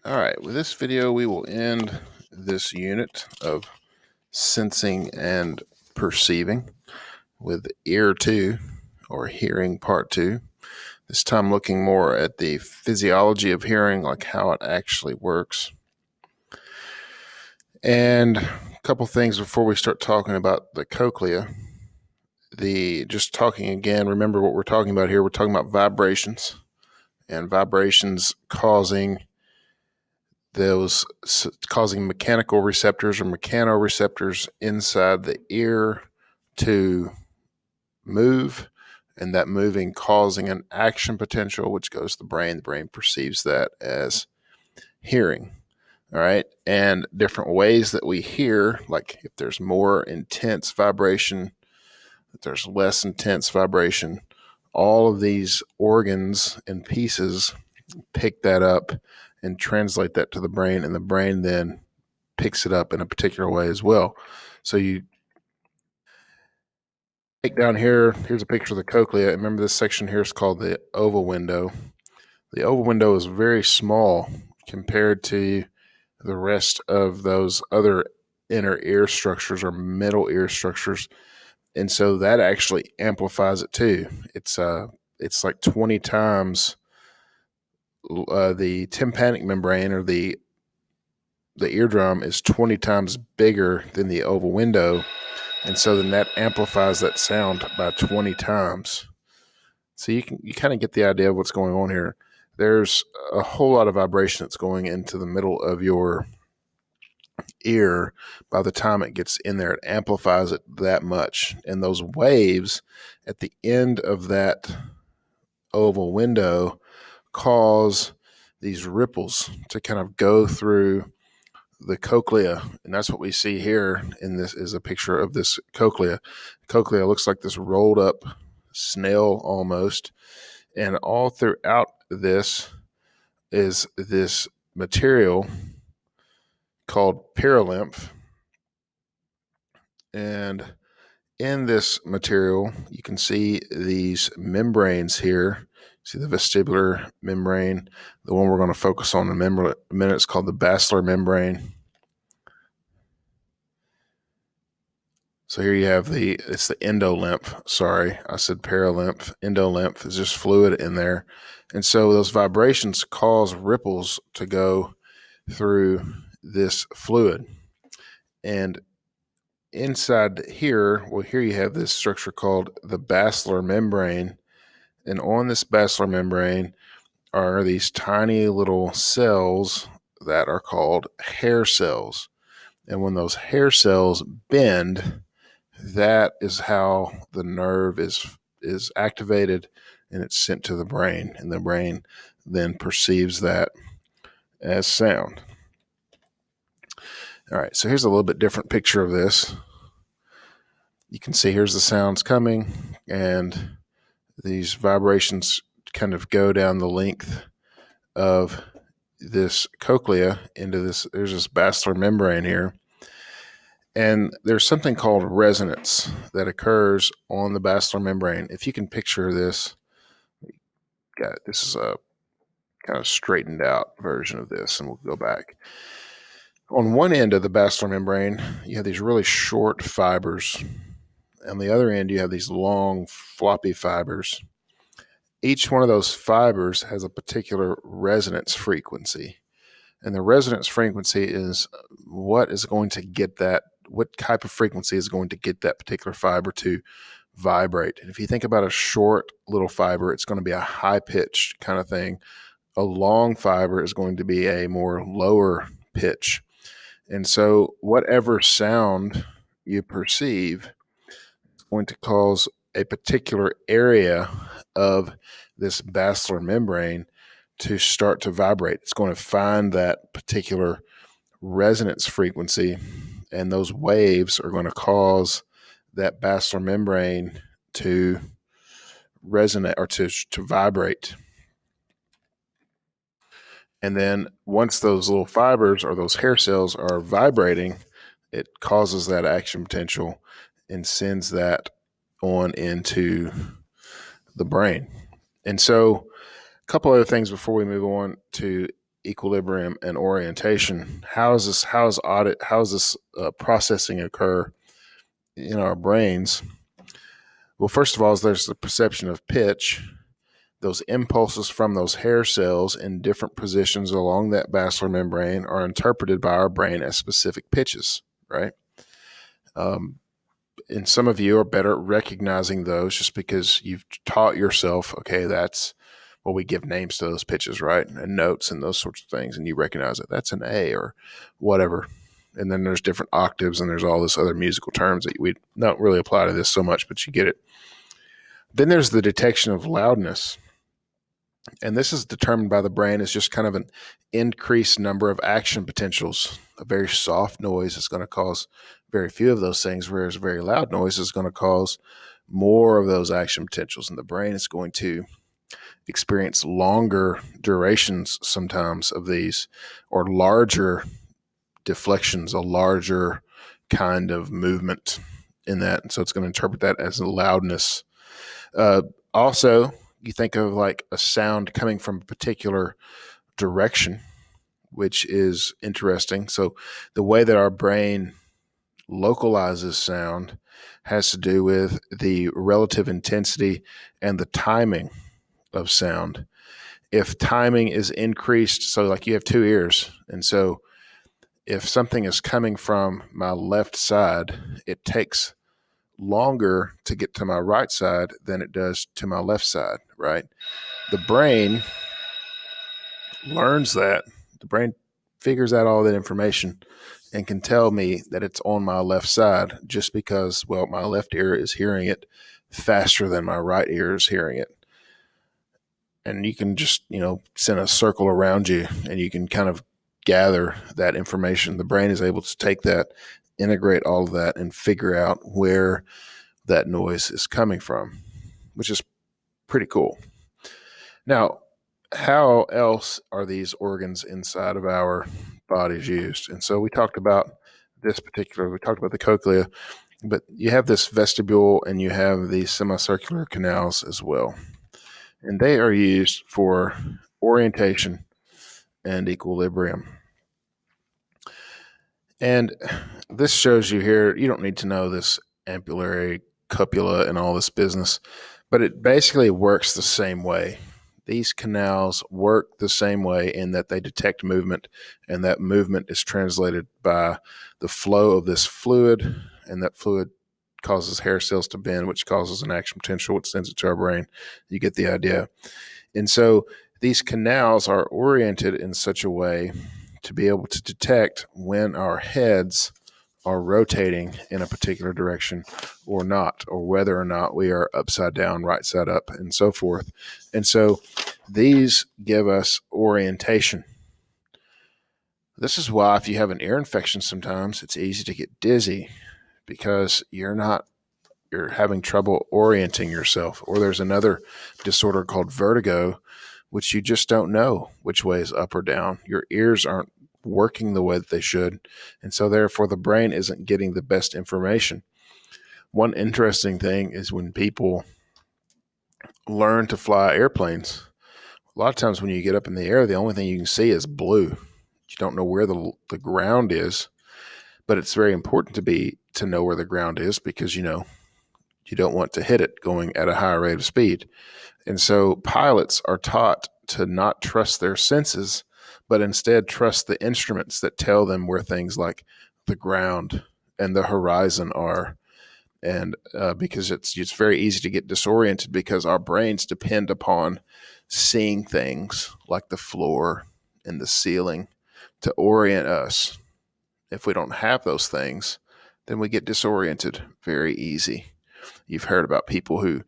All right, with this video, we will end this unit of sensing and perceiving with ear 2 or hearing part 2. This time looking more at the physiology of hearing, like how it actually works. And a couple things before we start talking about the cochlea. Just talking again, remember what we're talking about here. We're talking about vibrations and vibrations causing mechanical receptors or mechanoreceptors inside the ear to move, and that moving causing an action potential, which goes to the brain. The brain perceives that as hearing. All right. And different ways that we hear, like if there's more intense vibration, if there's less intense vibration, all of these organs and pieces pick that up and translate that to the brain, and the brain then picks it up in a particular way as well. So you take down here, here's a picture of the cochlea. Remember, this section here is called the oval window. The oval window is very small compared to the rest of those other inner ear structures or middle ear structures. And so that actually amplifies it too. It's like 20 times the tympanic membrane, or the eardrum is 20 times bigger than the oval window. And so then that amplifies that sound by 20 times. So you kind of get the idea of what's going on here. There's a whole lot of vibration that's going into the middle of your ear. By the time it gets in there, it amplifies it that much. And those waves at the end of that oval window cause these ripples to kind of go through the cochlea, and that's what we see here. In this is a picture of this cochlea. Cochlea looks like this rolled up snail almost, and all throughout this is this material called perilymph. And in this material, you can see these membranes here. See the vestibular membrane. The one we're going to focus on in a minute is called the basilar membrane. So here you have it's the endolymph. Sorry, I said perilymph. Endolymph is just fluid in there. And so those vibrations cause ripples to go through this fluid. And inside here, well, here you have this structure called the basilar membrane. And on this basilar membrane are these tiny little cells that are called hair cells. And when those hair cells bend, that is how the nerve is activated, and it's sent to the brain, and the brain then perceives that as sound. All right, so here's a little bit different picture of this. You can see here's the sounds coming, and these vibrations kind of go down the length of this cochlea into this. There's this basilar membrane here. And there's something called resonance that occurs on the basilar membrane. If you can picture this, this is a kind of straightened out version of this, and we'll go back. On one end of the basilar membrane, you have these really short fibers. On the other end, you have these long, floppy fibers. Each one of those fibers has a particular resonance frequency. And the resonance frequency is what type of frequency is going to get that particular fiber to vibrate. And if you think about a short little fiber, it's going to be a high pitched kind of thing. A long fiber is going to be a more lower pitch. And so whatever sound you perceive is going to cause a particular area of this basilar membrane to start to vibrate. It's going to find that particular resonance frequency, and those waves are going to cause that basilar membrane to resonate or to vibrate. And then once those little fibers or those hair cells are vibrating, it causes that action potential and sends that on into the brain. And so a couple other things before we move on to equilibrium, and orientation. How is this processing occur in our brains? Well, first of all, there's the perception of pitch. Those impulses from those hair cells in different positions along that basilar membrane are interpreted by our brain as specific pitches, right? And some of you are better at recognizing those just because you've taught yourself, okay, that's well, we give names to those pitches, right? And notes and those sorts of things, and you recognize it. That's an A or whatever. And then there's different octaves and there's all this other musical terms that we don't really apply to this so much, but you get it. Then there's the detection of loudness. And this is determined by the brain as just kind of an increased number of action potentials. A very soft noise is going to cause very few of those things, whereas a very loud noise is going to cause more of those action potentials. And the brain is going to experience longer durations sometimes of these, or larger deflections, a larger kind of movement in that. And so it's going to interpret that as a loudness. Also, you think of like a sound coming from a particular direction, which is interesting. So the way that our brain localizes sound has to do with the relative intensity and the timing of sound. If timing is increased, so like you have two ears, and so if something is coming from my left side, it takes longer to get to my right side than it does to my left side, right? The brain learns that. The brain figures out all that information and can tell me that it's on my left side just because, well, my left ear is hearing it faster than my right ear is hearing it. And you can just, send a circle around you and you can kind of gather that information. The brain is able to take that, integrate all of that, and figure out where that noise is coming from, which is pretty cool. Now, how else are these organs inside of our bodies used? And so we talked about the cochlea, but you have this vestibule and you have these semicircular canals as well. And they are used for orientation and equilibrium. And this shows you here, you don't need to know this ampullary cupula and all this business, but it basically works the same way. These canals work the same way in that they detect movement, and that movement is translated by the flow of this fluid, and that fluid causes hair cells to bend, which causes an action potential, which sends it to our brain. You get the idea. And so these canals are oriented in such a way to be able to detect when our heads are rotating in a particular direction or not, or whether or not we are upside down, right side up, and so forth. And so these give us orientation. This is why if you have an ear infection sometimes, it's easy to get dizzy because you're having trouble orienting yourself. Or there's another disorder called vertigo, which you just don't know which way is up or down. Your ears aren't working the way that they should, and so therefore the brain isn't getting the best information. One interesting thing is when people learn to fly airplanes, a lot of times when you get up in the air, the only thing you can see is blue. You don't know where the ground is, but it's very important to know where the ground is because you don't want to hit it going at a high rate of speed. And so pilots are taught to not trust their senses, but instead trust the instruments that tell them where things like the ground and the horizon are. And because it's very easy to get disoriented because our brains depend upon seeing things like the floor and the ceiling to orient us. If we don't have those things, then we get disoriented very easy. You've heard about people who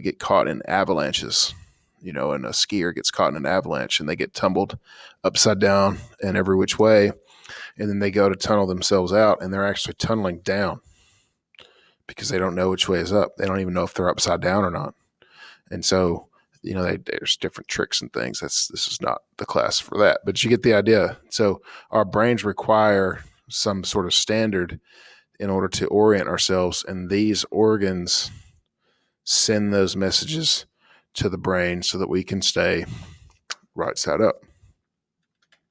get caught in avalanches, and a skier gets caught in an avalanche and they get tumbled upside down and every which way. And then they go to tunnel themselves out and they're actually tunneling down because they don't know which way is up. They don't even know if they're upside down or not. And so, there's different tricks and things. This is not the class for that, but you get the idea. So our brains require some sort of standard in order to orient ourselves. And these organs send those messages to the brain so that we can stay right side up.